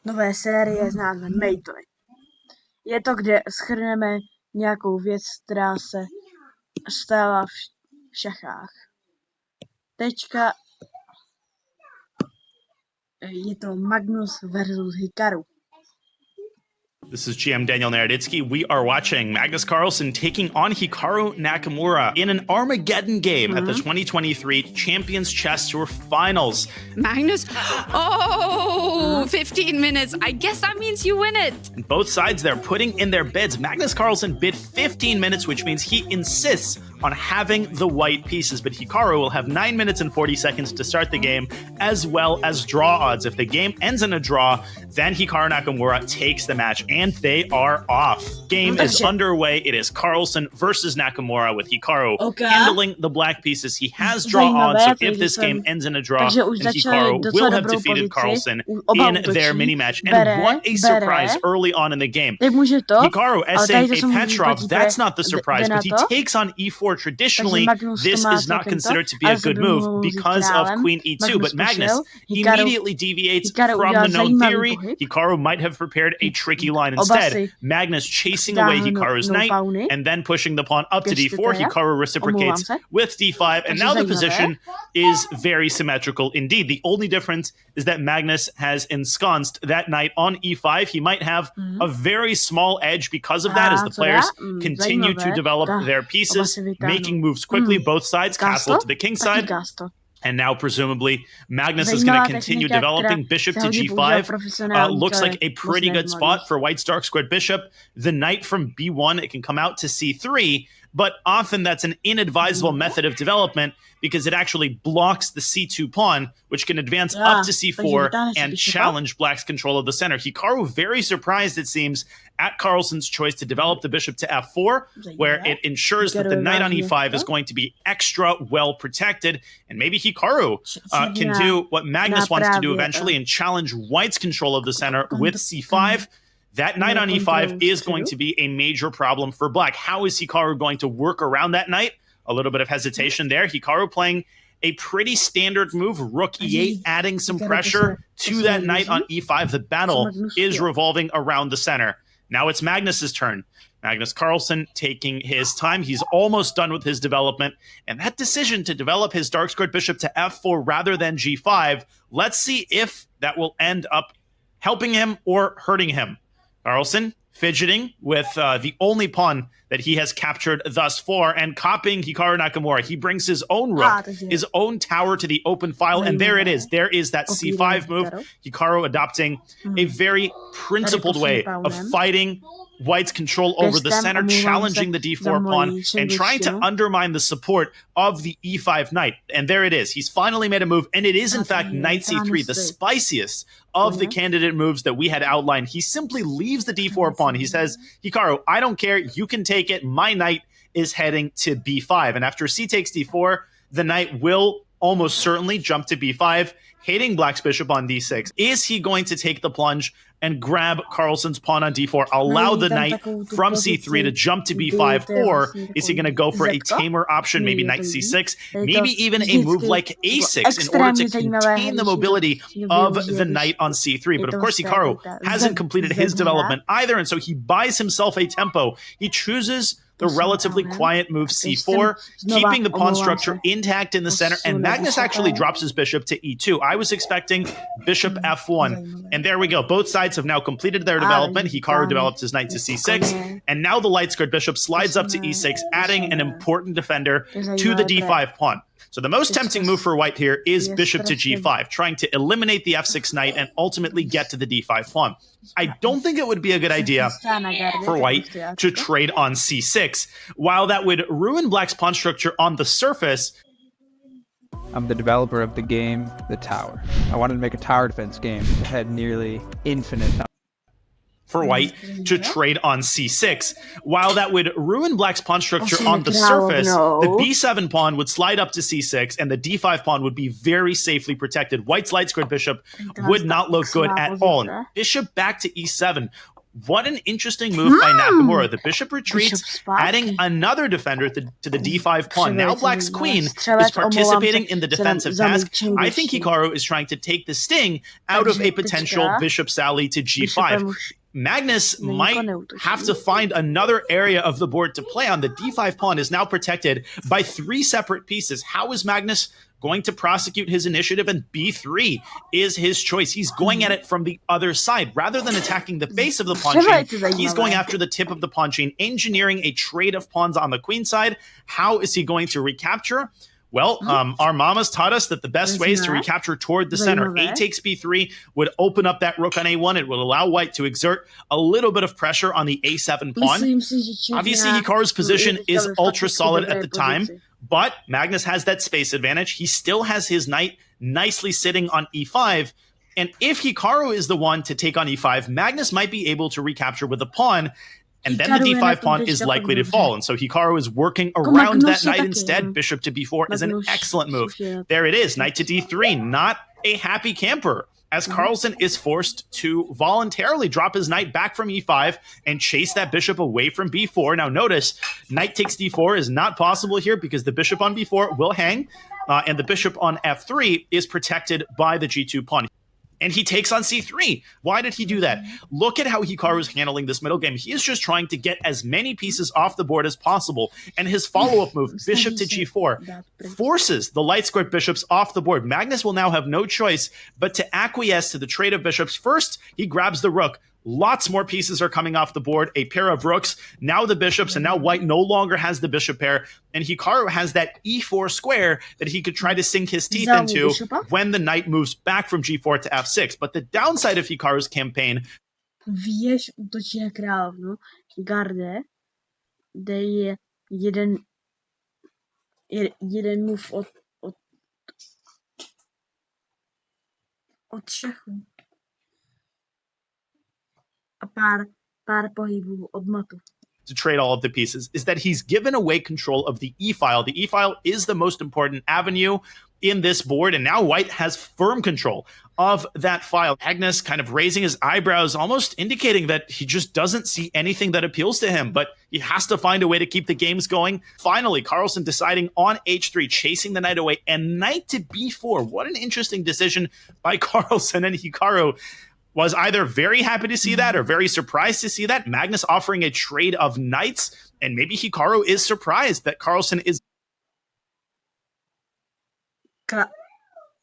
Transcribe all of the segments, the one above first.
nové série s názvem Mejtory. Je to, kde shrneme nějakou věc, která se stala v šachách. Teďka je to Magnus versus Hikaru. This is GM Daniel Naroditsky. We are watching Magnus Carlsen taking on Hikaru Nakamura in an Armageddon game at the 2023 Champions Chess Tour Finals. Magnus? 15 minutes. I guess that means you win it. And both sides, they're putting in their bids. Magnus Carlsen bid 15 minutes, which means he insists on having the white pieces. But Hikaru will have 9 minutes and 40 seconds to start the game, as well as draw odds. If the game ends in a draw, then Hikaru Nakamura takes the match, and they are off. Game is underway. It is Carlsen versus Nakamura with Hikaru handling the black pieces. He has draw odds, so if this game ends in a draw, then Hikaru will have defeated Carlsen in their mini-match. And what a surprise early on in the game. Hikaru essaying a Petrov, that's not the surprise, but he takes on e4. Traditionally, this is not considered to be a good move because of Queen e2, but Magnus immediately deviates from the known theory. Hikaru might have prepared a tricky line instead. Magnus chasing away Hikaru's knight and then pushing the pawn up to d4. Hikaru reciprocates with d5, and now the position is very symmetrical indeed. The only difference is that Magnus has ensconced that knight on e5. He might have a very small edge because of that as the players continue to develop their pieces, making moves quickly. Both sides castle to the king side. And now, presumably, Magnus is going to continue developing bishop to g5. Looks like a pretty good spot for White's dark squared bishop. The knight from b1, it can come out to c3, but often that's an inadvisable method of development because it actually blocks the c2 pawn, which can advance up to c4 and challenge Black's control of the center. Hikaru very surprised, it seems, at Carlsen's choice to develop the bishop to f4, where it ensures that the knight on e5 is going to be extra well protected, and maybe Hikaru can do what Magnus wants to do eventually and challenge White's control of the center with c5. That knight on e5 is going to be a major problem for Black. How is Hikaru going to work around that knight? A little bit of hesitation there. Hikaru playing a pretty standard move, rook e8, adding some pressure to that knight on e5. The battle is revolving around the center. Now it's Magnus's turn. Magnus Carlsen taking his time. He's almost done with his development. And that decision to develop his dark squared bishop to f4 rather than g5, let's see if that will end up helping him or hurting him. Carlsen fidgeting with the only pawn that he has captured thus far and copying Hikaru Nakamura. He brings his own rook, his own tower to the open file, and there it is. There is that c5 move. Hikaru adopting a very principled way of fighting White's control over the center, challenging the d4 pawn, and trying to undermine the support of the e5 knight. And there it is. He's finally made a move, and it is, in fact, knight c3, the spiciest of the candidate moves that we had outlined. He simply leaves the d4 pawn. He says, Hikaru, I don't care. You can take it. My knight is heading to b5. And after c takes d4, the knight will almost certainly jump to b5, hitting Black's bishop on d6. Is he going to take the plunge and grab Carlsen's pawn on d4, allow the knight from c3 to jump to b5, or is he going to go for a tamer option, maybe knight c6, maybe even a move like a6 in order to contain the mobility of the knight on c3? But of course, Hikaru hasn't completed his development either, and so he buys himself a tempo. He chooses the relatively quiet move c4, keeping the pawn structure intact in the center, and Magnus actually drops his bishop to e2. I was expecting bishop f1, and there we go. Both sides have now completed their development. Hikaru develops his knight to c6, and now the light squared bishop slides up to e6, adding an important defender to the d5 pawn. So the most tempting move for White here is bishop to g5, trying to eliminate the f6 knight and ultimately get to the d5 pawn. I don't think it would be a good idea for White to trade on c6. While that would ruin Black's pawn structure on the surface, I'm the developer of the game, The Tower. I wanted to make a tower defense game that had nearly infinite for White to trade on c6. While that would ruin Black's pawn structure on the surface, the b7 pawn would slide up to c6, and the d5 pawn would be very safely protected. White's light squared bishop would not look good at all. And bishop back to e7. What an interesting move by Nakamura. The bishop retreats, Bishop zpátky. adding another defender to the d5 pawn. Now Black's queen is Střelec, participating in the omlouvám se, defensive jsem task. zamlčen I think větší. Hikaru is trying to take the sting out of Takže a potential teďka bishop sally to Bishopem g5. už Magnus není might neutočí. have to find another area of the board to play on. The d5 pawn is now protected by 3 separate pieces. How is Magnus going to prosecute his initiative? And b3 is his choice. He's going at it from the other side. Rather than attacking the base of the pawn chain, he's going after the tip of the pawn chain, engineering a trade of pawns on the queen side. How is he going to recapture? Well, our mamas taught us that the best way is to recapture toward the center. A takes b3 would open up that rook on a1. It would allow white to exert a little bit of pressure on the a7 pawn. Myslím si, že Černá Obviously, Hikaru's position je is v ultra fakticky solid dobré at the time, pozici. but Magnus has that space advantage. He still has his knight nicely sitting on e5. And if Hikaru is the one to take on e5, Magnus might be able to recapture with a pawn, and then the Hikaru je na d5 tom pawn is bishopem likely to dobře. fall. And so Hikaru is working Jako around Magnus that je knight taky, instead. Bishop to b4 is an Magnus excellent move. už je- There it is, knight to d3, not a happy camper, as Carlsen is forced to voluntarily drop his knight back from e5 and chase that bishop away from b4. Now notice, knight takes d4 is not possible here because the bishop on b4 will hang, and the bishop on f3 is protected by the g2 pawn. And he takes on c3. Why did he do that? Look at how Hikaru is handling this middle game. He is just trying to get as many pieces off the board as possible. And his follow-up move, bishop to g4, forces the light squared bishops off the board. Magnus will now have no choice but to acquiesce to the trade of bishops. First, he grabs the rook. Lots more pieces are coming off the board. A pair of rooks, now the bishops, and now white no longer has the bishop pair. And Hikaru has that e4 square that he could try to sink his teeth Znovu into bishopa? when the knight moves back from g4 to f6. But the downside of Hikaru's campaign, Věž útočí na královnu, garde, kde je jeden move od šachu. A pár pohybů od matu. to trade all of the pieces, is that he's given away control of the e-file. The e-file is the most important avenue in this board, and now white has firm control of that file. Magnus kind of raising his eyebrows, almost indicating that he just doesn't see anything that appeals to him, but he has to find a way to keep the games going. Finally, Carlsen deciding on h3, chasing the knight away, and knight to b4. What an interesting decision by Carlsen, and Hikaru was either very happy to see that or very surprised to see that. Magnus offering a trade of knights, and maybe Hikaru is surprised that Carlsen is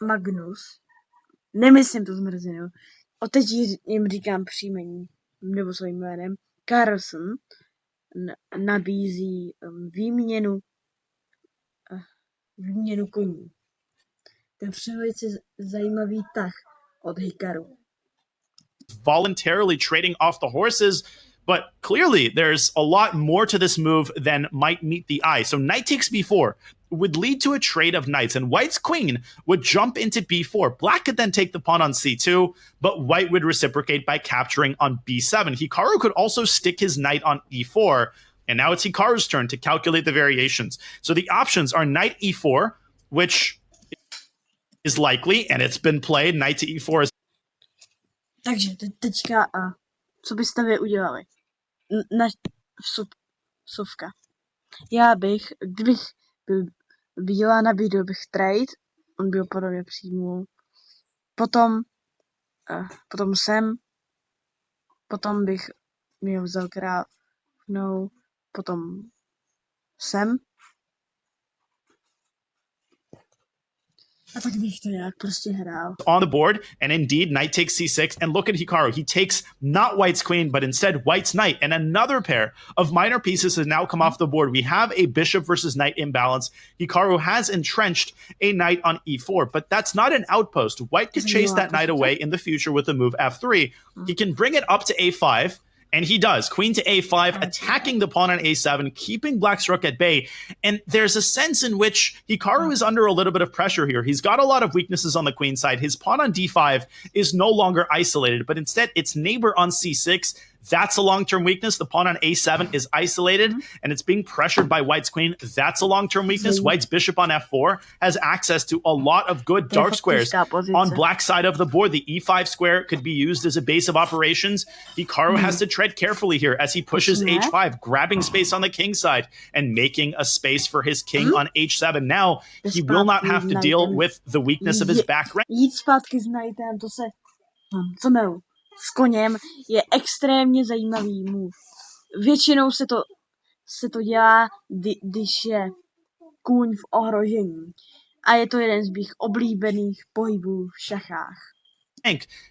Magnus. Nemyslím to zmrzinu. A teď jim říkám příjmení, nebo svým jménem. Carlsen nabízí výměnu koní. To je velice zajímavý tah od Hikaru. voluntarily trading off the horses, but clearly there's a lot more to this move than might meet the eye. So knight takes b4 would lead to a trade of knights, and white's queen would jump into b4. Black could then take the pawn on c2, but white would reciprocate by capturing on b7. Hikaru could also stick his knight on e4, and now it's Hikaru's turn to calculate the variations. So the options are knight e4, which is likely, and it's been played. Knight to e4 is Takže teďka, co byste vy udělali? Vsuvka. Já bych, kdybych byl bílá, nabídl bych trade, on by ho podobně přijmul. Potom bych mě vzal královnou, potom sem. A tak bych to nějak prostě hrál. on the board, and indeed knight takes c6, and look at Hikaru. He takes not white's queen, but instead white's knight, and another pair of minor pieces has now come off the board. We have a bishop versus knight imbalance. Hikaru has entrenched a knight on e4, but that's not an outpost. White could chase that knight away in the future with the move f3. He can bring it up to a5, and he does. Queen to a5, attacking the pawn on a7, keeping black's rook at bay. And there's a sense in which Hikaru is under a little bit of pressure here. He's got a lot of weaknesses on the queen side. His pawn on d5 is no longer isolated, but instead its neighbor on c6. That's a long-term weakness. The pawn on a7 is isolated, and it's being pressured by white's queen. That's a long-term weakness. White's bishop on f4 has access to a lot of good dark squares. On black side of the board, the e5 square could be used as a base of operations. Hikaru has to tread carefully here as he pushes h5, grabbing space on the king side and making a space for his king on h7. Now, he will not have to deal with the weakness of his back rank. Jít zpátky s knightem, to se... Co milu? S koněm je extrémně zajímavý move. Většinou se to dělá, když je kůň v ohrožení. A je to jeden z mých oblíbených pohybů v šachách.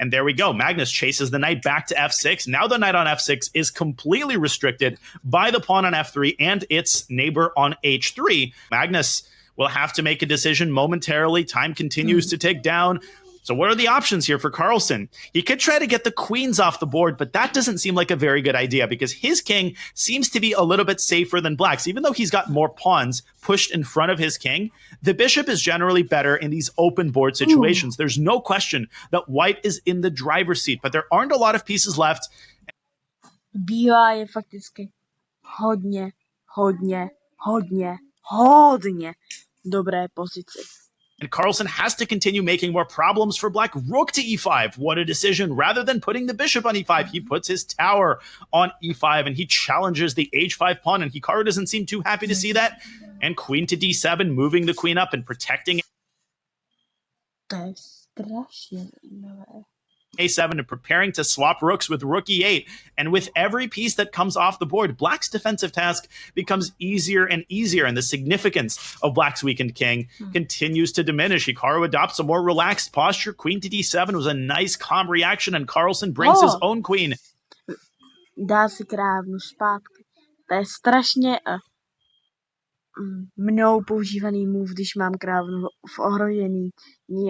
And there we go. Magnus chases the knight back to f6. Now the knight on f6 is completely restricted by the pawn on f3 and its neighbor on h3. Magnus will have to make a decision momentarily. Time continues to tick down. So what are the options here for Carlsen? He could try to get the queens off the board, but that doesn't seem like a very good idea because his king seems to be a little bit safer than black's. Even though he's got more pawns pushed in front of his king, the bishop is generally better in these open board situations. There's no question that white is in the driver's seat, but there aren't a lot of pieces left. Bílá je fakticky hodně dobré pozici. And Carlsen has to continue making more problems for black. Rook to e5. What a decision. Rather than putting the bishop on e5, he puts his tower on e5 and he challenges the h5 pawn. And Hikaru doesn't seem too happy to see that. And queen to d7, moving the queen up and protecting To je strašně zajímavé. a7 and preparing to swap rooks with rook e8. And with every piece that comes off the board, black's defensive task becomes easier and easier, and the significance of black's weakened king continues to diminish. Hikaru adopts a more relaxed posture. Queen to d7 was a nice calm reaction, and Carlsen brings his own queen. Dá si královnu zpátky. To je strašně mnou používaný move, když mám královnu v ohrožení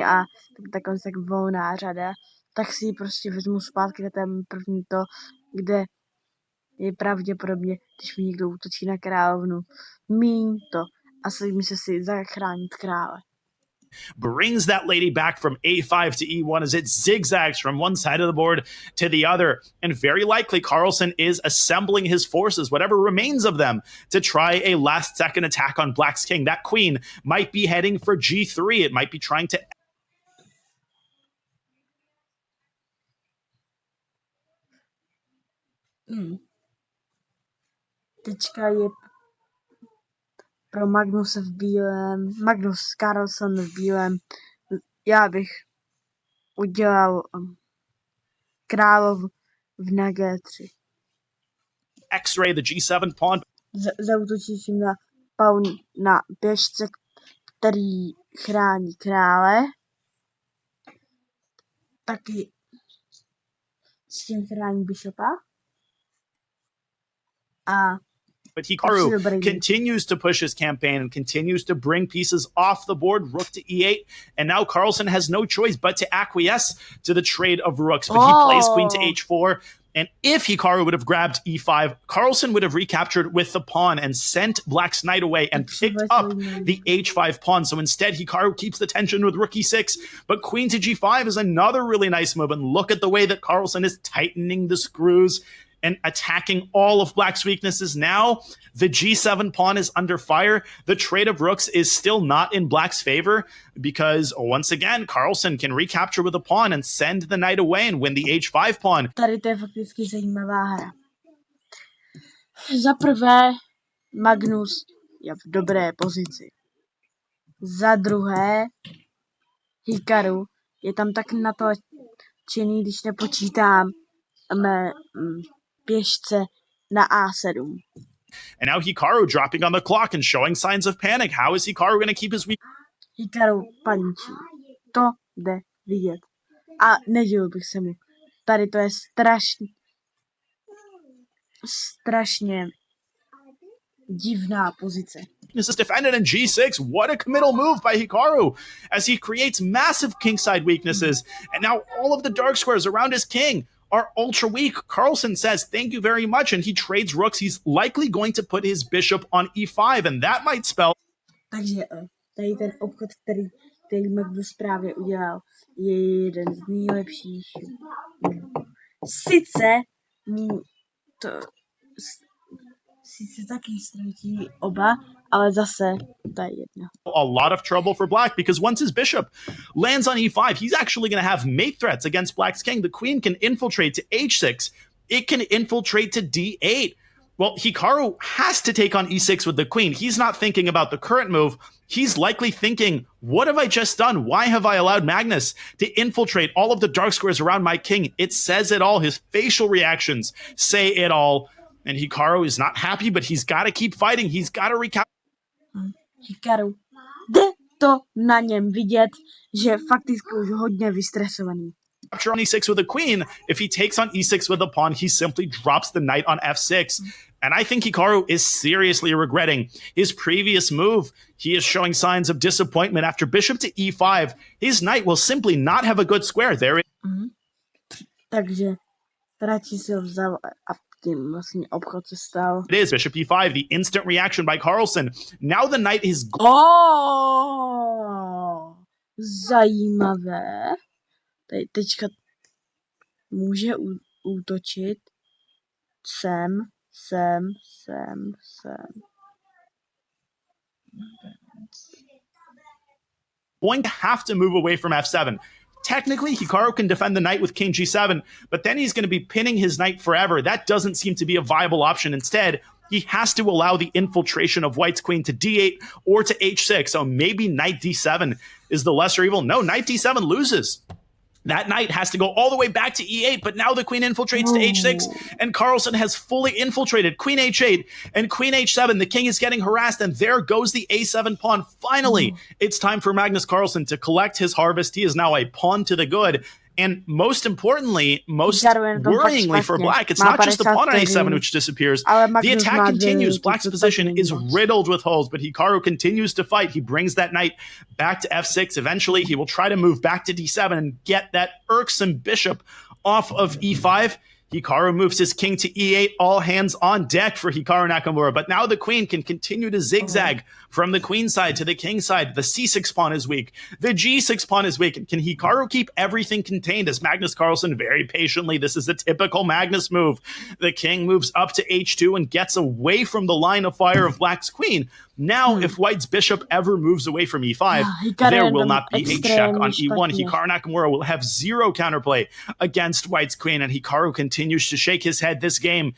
a taková tak volná řada, tak si ji prostě vezmu zpátky na ten první to, kde je pravděpodobně, když mi někdo útočí na královnu, míň to a snažím se si zachránit krále. Brings that lady back from a5 to e1 as it zigzags from one side of the board to the other. And very likely Carlsen is assembling his forces, whatever remains of them, to try a last-second attack on black's king. That queen might be heading for g3. It might be trying to... Teďka je pro Magnuse v bílém, Magnus Carlsen v bílém. Já bych udělal králov na G3. X-ray the g7 pawn. Zaútočím na pawn na pěšce, který chrání krále. Taky s tím chrání bishopa. But Hikaru continues to push his campaign and continues to bring pieces off the board, rook to e8, and now Carlsen has no choice but to acquiesce to the trade of rooks. But he plays queen to h4, and if Hikaru would have grabbed e5, Carlsen would have recaptured with the pawn and sent black's knight away and picked up the h5 pawn. So instead, Hikaru keeps the tension with rook e6, but queen to g5 is another really nice move. And look at the way that Carlsen is tightening the screws and attacking all of black's weaknesses. Now, the g7 pawn is under fire. The trade of rooks is still not in black's favor because, once again, Carlsen can recapture with a pawn and send the knight away and win the h5 pawn. Tady to je fakticky zajímavá hra. Za prvé, Magnus je v dobré pozici. Za druhé, Hikaru je tam tak natočený, když nepočítám pěšce na A7. And now Hikaru dropping on the clock and showing signs of panic. How is Hikaru going to keep his weak... Hikaru paničí. To jde vidět. A nedivil bych se mu. Tady to je strašně divná pozice. This is defended in g6. What a committal move by Hikaru as he creates massive kingside weaknesses. And now all of the dark squares around his king are ultra weak. Carlsen says, thank you very much, and he trades rooks. He's likely going to put his bishop on e5, and that might spell... Takže tady ten obchod, který Magnus právě udělal, je jeden z nejlepších. Sice to sice taky ztratí oba, ale zase to je jedno. A lot of trouble for black because once his bishop lands on e5, he's actually going to have mate threats against black's king. The queen can infiltrate to h6. It can infiltrate to d8. Well, Hikaru has to take on e6 with the queen. He's not thinking about the current move. He's likely thinking, what have I just done? Why have I allowed Magnus to infiltrate all of the dark squares around my king? It says it all. His facial reactions say it all. And Hikaru is not happy, but he's got to keep fighting. He's got to recapture. Hikaru, jde to na něm vidět, že fakticky už hodně vystresovaný. On e6 with a queen. If he takes on e6 with a pawn, he simply drops the knight on f6. And I think Hikaru is seriously regretting his previous move. He is showing signs of disappointment after bishop to e5. His knight will simply not have a good square. There Takže radši si ho vzal a tím vlastně obchod se stal. it is, bishop e5, the instant reaction by Carlsen. Now the knight is Zajímavé. Teďka může útočit sem. going to have to move away from f7. Technically, Hikaru can defend the knight with king g7, but then he's going to be pinning his knight forever. That doesn't seem to be a viable option. Instead, he has to allow the infiltration of white's queen to d8 or to h6. So maybe knight d7 is the lesser evil. No, knight d7 loses. That knight has to go all the way back to e8, but now the queen infiltrates to h6, and Carlsen has fully infiltrated. Queen h8 and queen h7. The king is getting harassed, and there goes the a7 pawn. Finally, it's time for Magnus Carlsen to collect his harvest. He is now a pawn to the good. And most importantly, most worryingly for black, it's not just the pawn on a7 which disappears. The attack continues. Black's position is riddled with holes, but Hikaru continues to fight. He brings that knight back to f6. Eventually, he will try to move back to d7 and get that irksome bishop off of e5. Hikaru moves his king to e8, all hands on deck for Hikaru Nakamura. But now the queen can continue to zigzag from the queen side to the king side. The c6 pawn is weak. The g6 pawn is weak. Can Hikaru keep everything contained as Magnus Carlsen very patiently? This is the typical Magnus move. The king moves up to h2 and gets away from the line of fire of black's queen. Now, if white's bishop ever moves away from e5, there will not be a check on e1. Hikaru Nakamura will have zero counterplay against white's queen, and Hikaru continues to shake his head. This game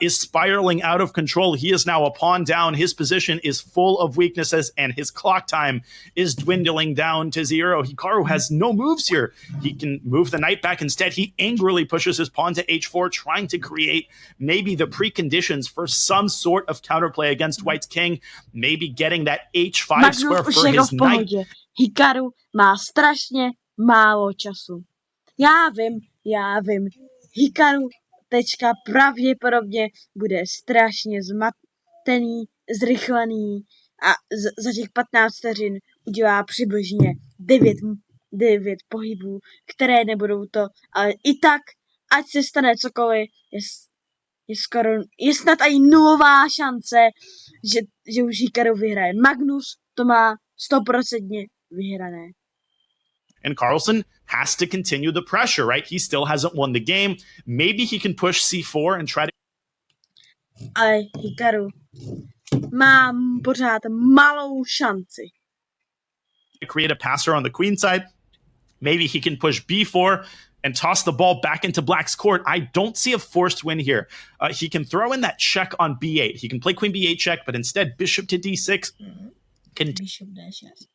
is spiraling out of control. He is now a pawn down. His position is full of weaknesses, and his clock time is dwindling down to 0. Hikaru has no moves here. He can move the knight back. Instead, he angrily pushes his pawn to h4, trying to create maybe the preconditions for some sort of counterplay against white's king, maybe getting that h5 square for his knight. Hikaru má strašně málo času. Já vím. Hikaru teďka pravděpodobně bude strašně zmatený, zrychlený a za těch 15 vteřin udělá přibližně 9 pohybů, které nebudou to, ale i tak, ať se stane cokoliv, je snad i nulová šance, že už Hikaru vyhraje. Magnus to má 100% vyhrané. And Carlsen has to continue the pressure, right? He still hasn't won the game. Maybe he can push c4 and try to... Ale Hikaru má pořád malou šanci. create a passer on the queen side. Maybe he can push b4 and toss the ball back into black's court. I don't see a forced win here. He can throw in that check on b8. He can play queen b8 check, but instead bishop to d6.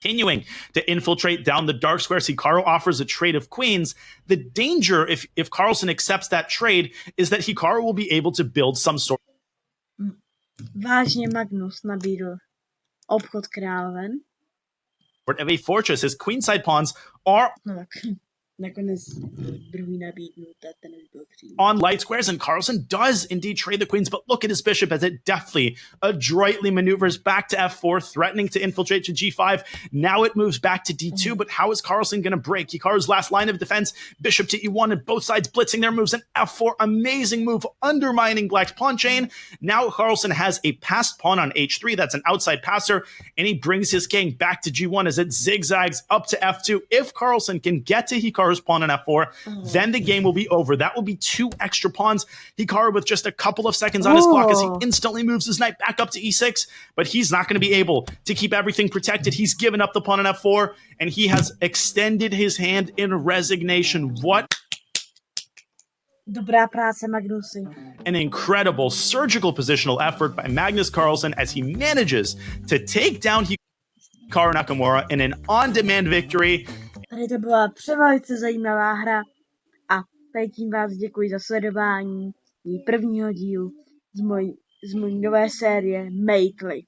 Continuing to infiltrate down the dark squares. Hikaru offers a trade of queens. The danger, if Carlsen accepts that trade, is that Hikaru will be able to build some sort Vážně Magnus nabídl obchod královen. of a fortress. His queenside pawns are No tak nakonec druhý nabídnut a ten už byl přímo. on light squares, and Carlsen does indeed trade the queens, but look at his bishop as it deftly, adroitly maneuvers back to f4, threatening to infiltrate to g5. Now it moves back to d2, but how is Carlsen going to break? Hikaru's last line of defense, bishop to e1, and both sides blitzing their moves, and f4, amazing move, undermining black's pawn chain. Now Carlsen has a passed pawn on h3, that's an outside passer, and he brings his king back to g1 as it zigzags up to f2. If Carlsen can get to Hikaru Hikaru's pawn on f4. Then the game will be over. That will be 2 extra pawns. Hikaru with just a couple of seconds on his clock as he instantly moves his knight back up to e6, but he's not going to be able to keep everything protected. He's given up the pawn on f4, and he has extended his hand in resignation. What Dobrá práce, Magnusy. an incredible surgical positional effort by Magnus Carlsen as he manages to take down Hikaru Nakamura in an on-demand victory. Tady to byla převelice zajímavá hra a tady tím vás děkuji za sledování prvního dílu z mojí nové série Makeley.